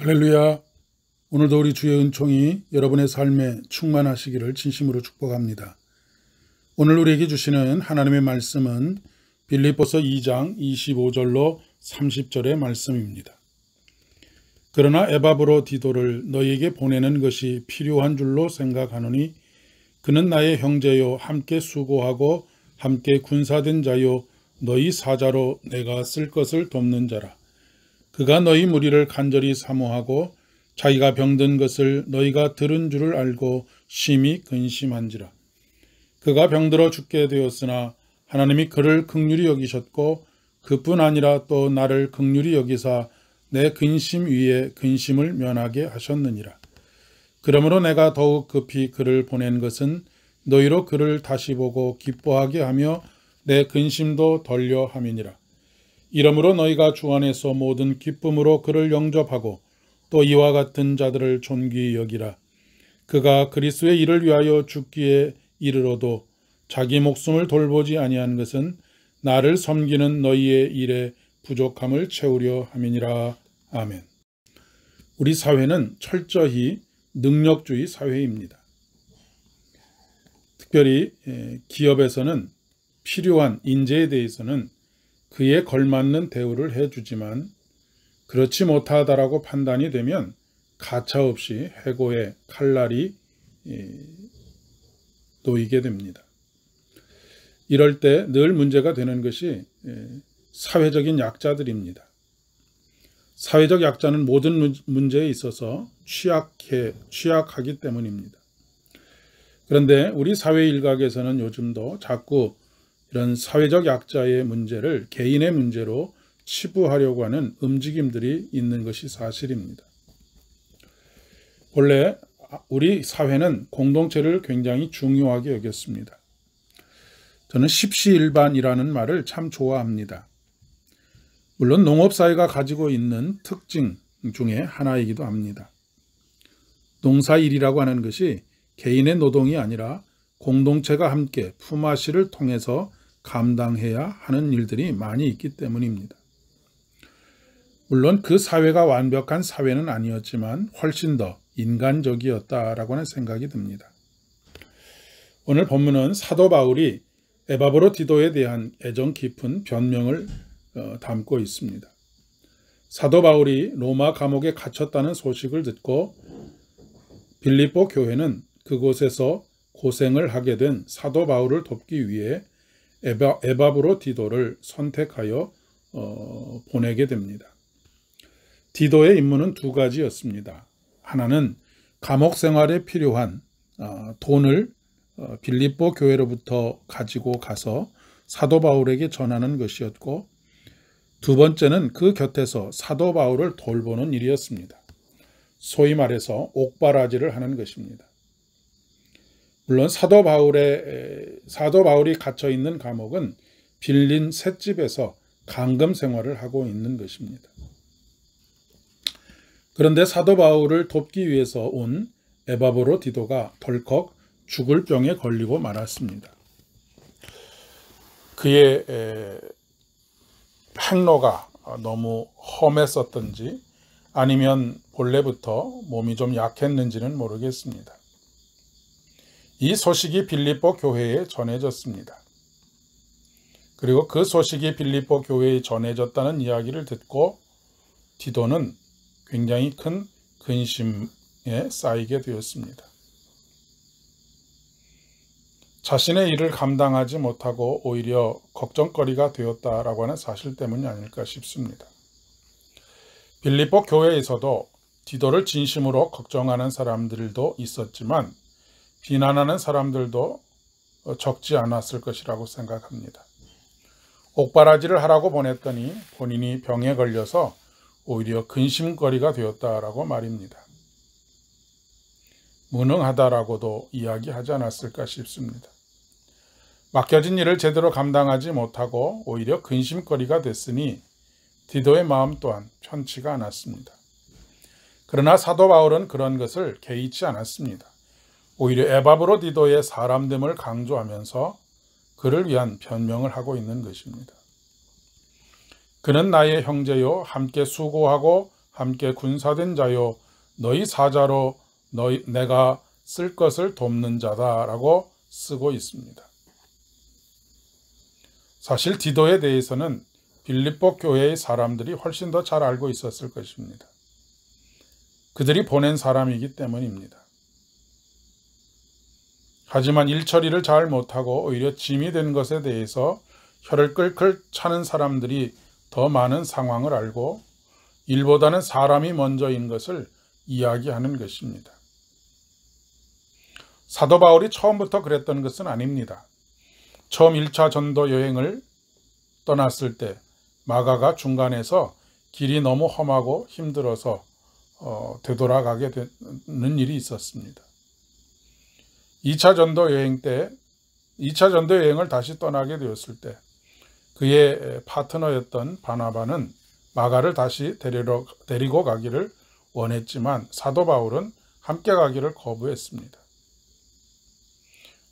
할렐루야. 오늘도 우리 주의 은총이 여러분의 삶에 충만하시기를 진심으로 축복합니다. 오늘 우리에게 주시는 하나님의 말씀은 빌립보서 2장 25절로 30절의 말씀입니다. 그러나 에바브로디도를 너희에게 보내는 것이 필요한 줄로 생각하노니 그는 나의 형제요 함께 수고하고 함께 군사된 자요 너희 사자로 내가 쓸 것을 돕는 자라. 그가 너희 무리를 간절히 사모하고 자기가 병든 것을 너희가 들은 줄을 알고 심히 근심한지라. 그가 병들어 죽게 되었으나 하나님이 그를 긍휼히 여기셨고 그뿐 아니라 또 나를 긍휼히 여기사 내 근심 위에 근심을 면하게 하셨느니라. 그러므로 내가 더욱 급히 그를 보낸 것은 너희로 그를 다시 보고 기뻐하게 하며 내 근심도 덜려 함이니라. 이러므로 너희가 주 안에서 모든 기쁨으로 그를 영접하고 또 이와 같은 자들을 존귀히 여기라. 그가 그리스도의 일을 위하여 죽기에 이르러도 자기 목숨을 돌보지 아니한 것은 나를 섬기는 너희의 일에 부족함을 채우려 함이니라. 아멘. 우리 사회는 철저히 능력주의 사회입니다. 특별히 기업에서는 필요한 인재에 대해서는 그에 걸맞는 대우를 해주지만 그렇지 못하다라고 판단이 되면 가차없이 해고의 칼날이 놓이게 됩니다. 이럴 때 늘 문제가 되는 것이 사회적인 약자들입니다. 사회적 약자는 모든 문제에 있어서 취약하기 때문입니다. 그런데 우리 사회 일각에서는 요즘도 자꾸 이런 사회적 약자의 문제를 개인의 문제로 치부하려고 하는 움직임들이 있는 것이 사실입니다. 원래 우리 사회는 공동체를 굉장히 중요하게 여겼습니다. 저는 십시일반이라는 말을 참 좋아합니다. 물론 농업사회가 가지고 있는 특징 중에 하나이기도 합니다. 농사일이라고 하는 것이 개인의 노동이 아니라 공동체가 함께 품앗이를 통해서 감당해야 하는 일들이 많이 있기 때문입니다. 물론 그 사회가 완벽한 사회는 아니었지만 훨씬 더 인간적이었다라고 하는 생각이 듭니다. 오늘 본문은 사도 바울이 에바브로디도에 대한 애정 깊은 변명을 담고 있습니다. 사도 바울이 로마 감옥에 갇혔다는 소식을 듣고 빌립보 교회는 그곳에서 고생을 하게 된 사도 바울을 돕기 위해 에바브로디도를 선택하여 보내게 됩니다. 디도의 임무는 두 가지였습니다. 하나는 감옥 생활에 필요한 돈을 빌립보 교회로부터 가지고 가서 사도 바울에게 전하는 것이었고, 두 번째는 그 곁에서 사도 바울을 돌보는 일이었습니다. 소위 말해서 옥바라지를 하는 것입니다. 물론 사도 바울이 갇혀 있는 감옥은 빌린 셋집에서 감금 생활을 하고 있는 것입니다. 그런데 사도 바울을 돕기 위해서 온 에바브로디도가 덜컥 죽을 병에 걸리고 말았습니다. 그의 행로가 너무 험했었던지 아니면 본래부터 몸이 좀 약했는지는 모르겠습니다. 이 소식이 빌립보 교회에 전해졌습니다. 그리고 그 소식이 빌립보 교회에 전해졌다는 이야기를 듣고 디도는 굉장히 큰 근심에 쌓이게 되었습니다. 자신의 일을 감당하지 못하고 오히려 걱정거리가 되었다라고 하는 사실 때문이 아닐까 싶습니다. 빌립보 교회에서도 디도를 진심으로 걱정하는 사람들도 있었지만 비난하는 사람들도 적지 않았을 것이라고 생각합니다. 옥바라지를 하라고 보냈더니 본인이 병에 걸려서 오히려 근심거리가 되었다라고 말입니다. 무능하다라고도 이야기하지 않았을까 싶습니다. 맡겨진 일을 제대로 감당하지 못하고 오히려 근심거리가 됐으니 디도의 마음 또한 편치가 않았습니다. 그러나 사도 바울은 그런 것을 개의치 않았습니다. 오히려 에바브로디도의 사람됨을 강조하면서 그를 위한 변명을 하고 있는 것입니다. 그는 나의 형제요 함께 수고하고 함께 군사된 자요 너희 사자로 내가 쓸 것을 돕는 자다라고 쓰고 있습니다. 사실 디도에 대해서는 빌립보 교회의 사람들이 훨씬 더 잘 알고 있었을 것입니다. 그들이 보낸 사람이기 때문입니다. 하지만 일 처리를 잘 못하고 오히려 짐이 된 것에 대해서 혀를 끌끌 차는 사람들이 더 많은 상황을 알고 일보다는 사람이 먼저인 것을 이야기하는 것입니다. 사도 바울이 처음부터 그랬던 것은 아닙니다. 처음 1차 전도 여행을 떠났을 때 마가가 중간에서 길이 너무 험하고 힘들어서 되돌아가게 되는 일이 있었습니다. 2차 전도 여행을 다시 떠나게 되었을 때 그의 파트너였던 바나바는 마가를 다시 데리고 가기를 원했지만 사도 바울은 함께 가기를 거부했습니다.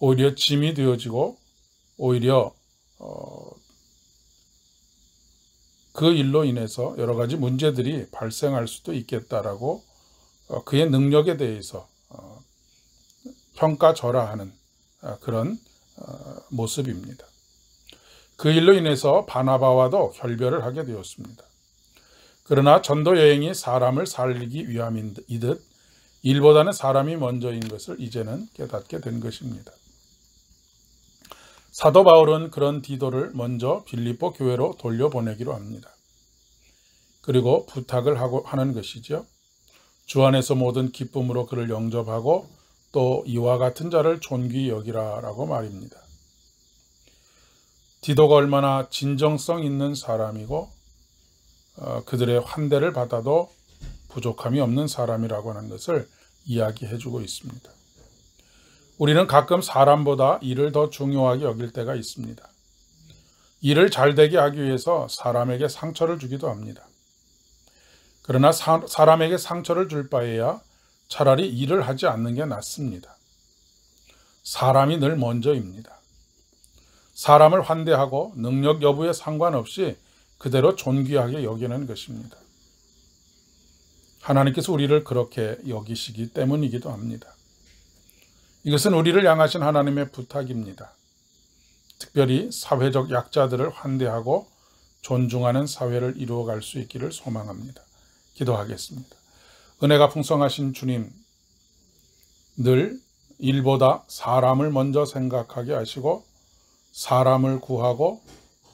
오히려 짐이 되어지고 오히려 그 일로 인해서 여러 가지 문제들이 발생할 수도 있겠다라고 그의 능력에 대해서 평가절하하는 그런 모습입니다. 그 일로 인해서 바나바와도 결별을 하게 되었습니다. 그러나 전도 여행이 사람을 살리기 위함이듯 일보다는 사람이 먼저인 것을 이제는 깨닫게 된 것입니다. 사도 바울은 그런 디도를 먼저 빌립보 교회로 돌려보내기로 합니다. 그리고 부탁을 하는 것이죠. 주 안에서 모든 기쁨으로 그를 영접하고 또 이와 같은 자를 존귀히 여기라라고 말입니다. 디도가 얼마나 진정성 있는 사람이고 그들의 환대를 받아도 부족함이 없는 사람이라고 하는 것을 이야기해 주고 있습니다. 우리는 가끔 사람보다 일을 더 중요하게 여길 때가 있습니다. 일을 잘되게 하기 위해서 사람에게 상처를 주기도 합니다. 그러나 사람에게 상처를 줄 바에야 차라리 일을 하지 않는 게 낫습니다. 사람이 늘 먼저입니다. 사람을 환대하고 능력 여부에 상관없이 그대로 존귀하게 여기는 것입니다. 하나님께서 우리를 그렇게 여기시기 때문이기도 합니다. 이것은 우리를 향하신 하나님의 부탁입니다. 특별히 사회적 약자들을 환대하고 존중하는 사회를 이루어갈 수 있기를 소망합니다. 기도하겠습니다. 은혜가 풍성하신 주님, 늘 일보다 사람을 먼저 생각하게 하시고 사람을 구하고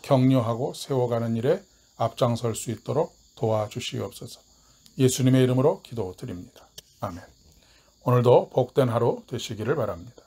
격려하고 세워가는 일에 앞장설 수 있도록 도와주시옵소서. 예수님의 이름으로 기도드립니다. 아멘. 오늘도 복된 하루 되시기를 바랍니다.